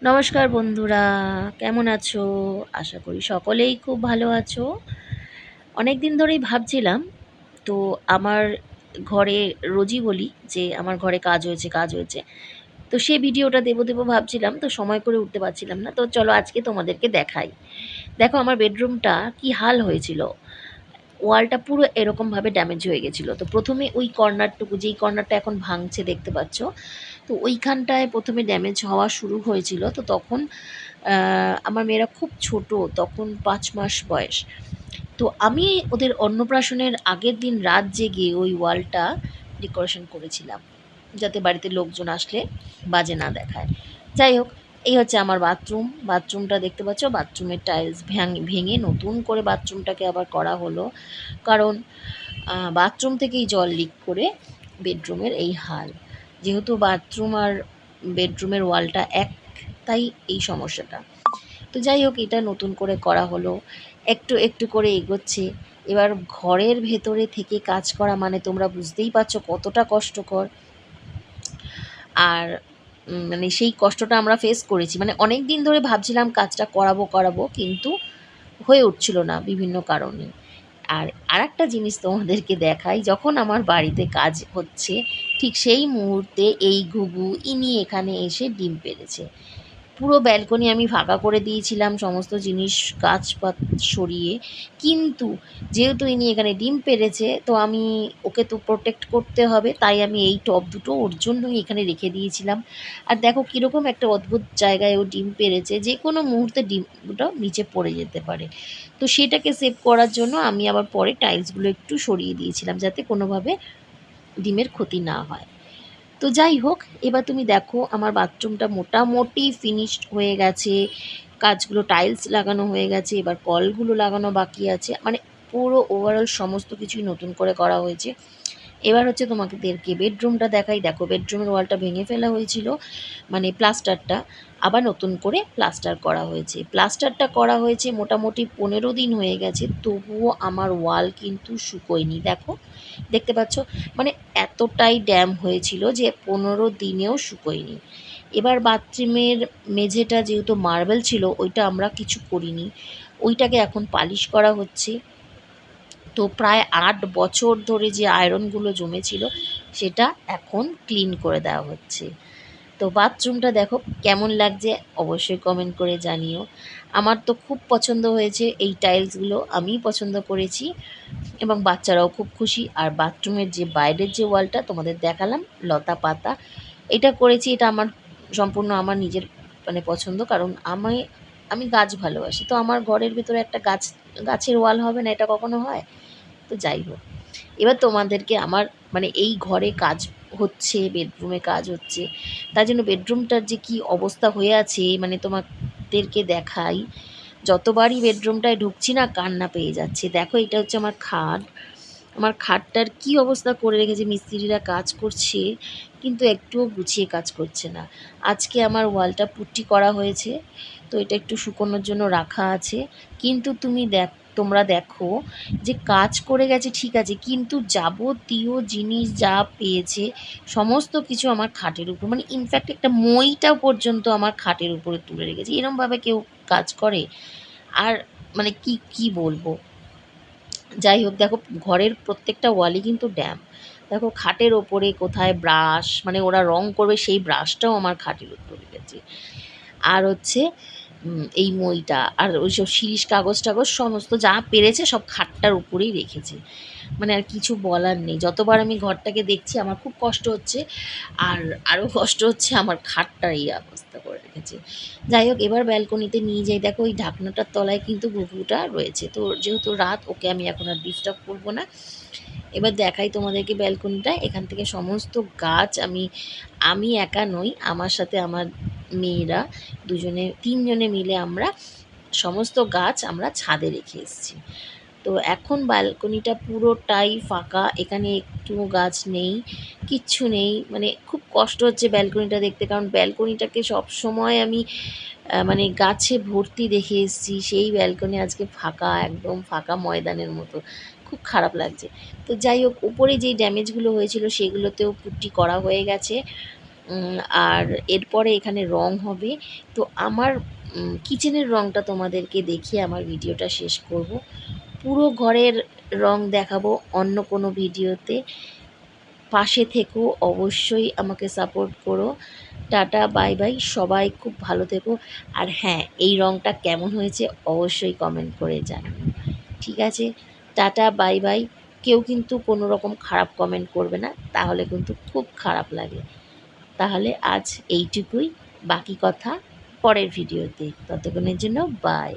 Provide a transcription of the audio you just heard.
নমস্কার বন্ধুরা, কেমন আছো? আশা করি সকলেই খুব ভালো আছো। অনেক দিন ধরেই ভাবছিলাম, তো আমার ঘরে রোজই বলি যে আমার ঘরে কাজ হয়েছে, কাজ হয়েছে। তো সে ভিডিওটা দেবো ভাবছিলাম, তো সময় করে উঠতে পারছিলাম না। তো চলো আজকে তোমাদেরকে দেখাই। দেখো আমার বেডরুমটা কি হাল হয়েছিল। ওয়ালটা পুরো এরকমভাবে ড্যামেজ হয়ে গেছিলো। তো প্রথমে ওই কর্নারটুকু, যেই কর্নারটা এখন ভাঙছে দেখতে পাচ্ছ, তো ওইখানটায় প্রথমে ড্যামেজ হওয়া শুরু হয়েছিল। তো তখন আমার মেয়েরা খুব ছোট, তখন ৫ মাস বয়স। তো আমি ওদের অন্নপ্রাশনের আগের দিন রাত জেগে ওই ওয়ালটা ডেকোরেশন করেছিলাম, যাতে বাড়িতে লোকজন আসলে বাজে না দেখায়। যাই হোক, এই হচ্ছে আমার বাথরুম। বাথরুমটা দেখতে পাচ্ছ, বাথরুমের টাইলস ভেঙে নতুন করে বাথরুমটাকে আবার করা হলো। কারণ বাথরুম থেকেই জল লিক করে বেডরুমের এই হাল। যেহেতু বাথরুম আর বেডরুমের ওয়ালটা এক, তাই এই সমস্যাটা। তো যাই হোক, এটা নতুন করে করা হলো, একটু একটু করে এগোচ্ছে। এবার ঘরের ভেতরে থেকে কাজ করা মানে তোমরা বুঝতেই পারছো কতটা কষ্টকর। আর মানে সেই কষ্টটা আমরা ফেস করেছি। মানে অনেক দিন ধরে ভাবছিলাম কাজটা করাবো, কিন্তু হয়ে উঠছিল না বিভিন্ন কারণে। আর আরেকটা জিনিস তোমাদেরকে দেখাই, যখন আমার বাড়িতে কাজ হচ্ছে ঠিক সেই মুহূর্তে এই ঘুঘু ইনি এখানে এসে ডিম পেড়েছে। পুরো ব্যালকনি আমি ফাঁকা করে দিয়েছিলাম সমস্ত জিনিস গাছপাত সরিয়ে, কিন্তু যেহেতু ইনি এখানে ডিম পেড়েছে, তো আমি ওকে তো প্রোটেক্ট করতে হবে, তাই আমি এই টব দুটো ওর জন্যই এখানে রেখে দিয়েছিলাম। আর দেখো কীরকম একটা অদ্ভুত জায়গায় ও ডিম পেড়েছে, যে কোনো মুহূর্তে ডিমটা নিচে পড়ে যেতে পারে। তো সেটাকে সেভ করার জন্য আমি আবার পরে টাইলসগুলো একটু সরিয়ে দিয়েছিলাম, যাতে কোনোভাবে ডিমের ক্ষতি না হয়। তো যাই হোক, এবার তুমি দেখো আমার বাথরুমটা মোটামুটি ফিনিশড হয়ে গেছে। কাজগুলো, টাইলস লাগানো হয়ে গেছে, এবার কলগুলো লাগানো বাকি আছে। মানে পুরো ওভারঅল সমস্ত কিছুই নতুন করে করা হয়েছে। এবার হচ্ছে তোমাদেরকে বেডরুমটা দেখাই। দেখো বেডরুমের ওয়ালটা ভেঙে ফেলা হয়েছিল, মানে প্লাস্টারটা আবার নতুন করে প্লাস্টার করা হয়েছে। প্লাস্টারটা করা হয়েছে মোটামুটি ১৫ দিন হয়ে গেছে, তবুও আমার ওয়াল কিন্তু শুকোয়নি। দেখো, দেখতে পাচ্ছ, মানে এতটাই ড্যাম হয়েছিল যে ১৫ দিনেও শুকোয়নি। এবার বাথরুমের মেঝেটা যেহেতু মার্বেল ছিল, ওইটা আমরা কিছু করিনি, ওইটাকে এখন পালিশ করা হচ্ছে। তো প্রায় ৮ বছর ধরে যে আয়রনগুলো জমেছিল, সেটা এখন ক্লিন করে দেওয়া হচ্ছে। তো বাথরুমটা দেখো কেমন লাগছে, অবশ্যই কমেন্ট করে জানিও। আমার তো খুব পছন্দ হয়েছে এই টাইলসগুলো, আমিই পছন্দ করেছি এবং বাচ্চারাও খুব খুশি। আর বাথরুমের যে বাইরের যে ওয়ালটা তোমাদের দেখালাম লতা পাতা, এটা করেছি, এটা আমার সম্পূর্ণ আমার নিজের মানে পছন্দ। কারণ আমি গাছ ভালোবাসি, তো আমার ঘরের ভিতরে একটা গাছের ওয়াল হবে না, এটা কখনো হয়? তো যাই হোক, এবার তোমাদেরকে আমার মানে এই ঘরে কাজ হচ্ছে, বেডরুমে কাজ হচ্ছে, তার জন্য বেডরুমটার যে কি অবস্থা হয়ে আছে মানে তোমাদেরকে দেখাই। যতবারই বেডরুমটায় ঢুকছি না কান্না পেয়ে যাচ্ছে। দেখো এটা হচ্ছে আমার খাট। আমার খাটটার কি অবস্থা করে রেখেছে, মিস্ত্রিরা কাজ করছে কিন্তু একটুও গুছিয়ে কাজ করছে না। আজকে আমার ওয়ালটা পুট্টি করা হয়েছে, তো এটা একটু শুকোনোর জন্য রাখা আছে। কিন্তু তোমরা দেখো যে কাজ করে গেছে ঠিক আছে, কিন্তু যাবতীয় জিনিস যা পেয়েছে সমস্ত কিছু আমার খাটের উপর, মানে ইনফ্যাক্ট একটা মইটাও পর্যন্ত আমার খাটের উপরে তুলে রেখেছে। এরমভাবে কেউ কাজ করে? আর মানে কি বলবো। যাই হোক, দেখো ঘরের প্রত্যেকটা ওয়ালই কিন্তু ড্যাম। দেখো খাটের ওপরে কোথায় ব্রাশ, মানে ওরা রং করবে সেই ব্রাশটাও আমার খাটের উপর রেখেছে। আর হচ্ছে এই মইটা আর ওইসব শিরিষ কাগজ টাগজ সমস্ত যা পেরেছে সব খাটটার উপরেই রেখেছে। মানে আর কিছু বলার নেই। যতবার আমি ঘরটাকে দেখছি আমার খুব কষ্ট হচ্ছে। আর আরও কষ্ট হচ্ছে আমার খাটটার এই অবস্থা করে রেখেছে। যাই হোক, এবার ব্যালকনিতে নিয়ে যাই। দেখো ওই ঢাকনাটার তলায় কিন্তু ঘুঘুটা রয়েছে। তো যেহেতু রাত, ওকে আমি এখন আর ডিস্টার্ব করব না। এবার দেখাই তোমাদেরকে ব্যালকনিটা। এখান থেকে সমস্ত গাছ আমি একা নই, আমার সাথে আমার মেয়েরা দুজনে ৩ জনে মিলে আমরা সমস্ত গাছ আমরা ছাদে রেখে এসেছি। তো এখন ব্যালকনিটা পুরোটাই ফাঁকা, এখানে একটুও গাছ নেই, কিচ্ছু নেই। মানে খুব কষ্ট হচ্ছে ব্যালকনিটা দেখতে, কারণ ব্যালকনিটাকে সবসময় আমি মানে গাছে ভর্তি দেখে এসেছি, সেই ব্যালকনি আজকে ফাঁকা, একদম ফাঁকা ময়দানের মতো। খুব খারাপ লাগছে। তো যাই হোক, উপরে যেই ড্যামেজগুলো হয়েছিল সেগুলোতেও পুট্টি করা হয়ে গেছে। উম, আর এরপরে এখানে রং হবে। তো আমার কিচেনের রংটা তোমাদেরকে দেখিয়ে আমার ভিডিওটা শেষ করব। পুরো ঘরের রং দেখাবো অন্য কোনো ভিডিওতে। পাশে থেকো, অবশ্যই আমাকে সাপোর্ট করো। টাটা, বাই বাই, সবাই খুব ভালো থেকো। আর হ্যাঁ, এই রংটা কেমন হয়েছে অবশ্যই কমেন্ট করে জানিও। ঠিক আছে, টাটা, বাই বাই। কেউ কিন্তু কোনো রকম খারাপ কমেন্ট করবে না, তাহলে কিন্তু খুব খারাপ লাগে। তাহলে আজ এইটুকুই, বাকি কথা পরের ভিডিওতে। ততক্ষণের জন্য বাই।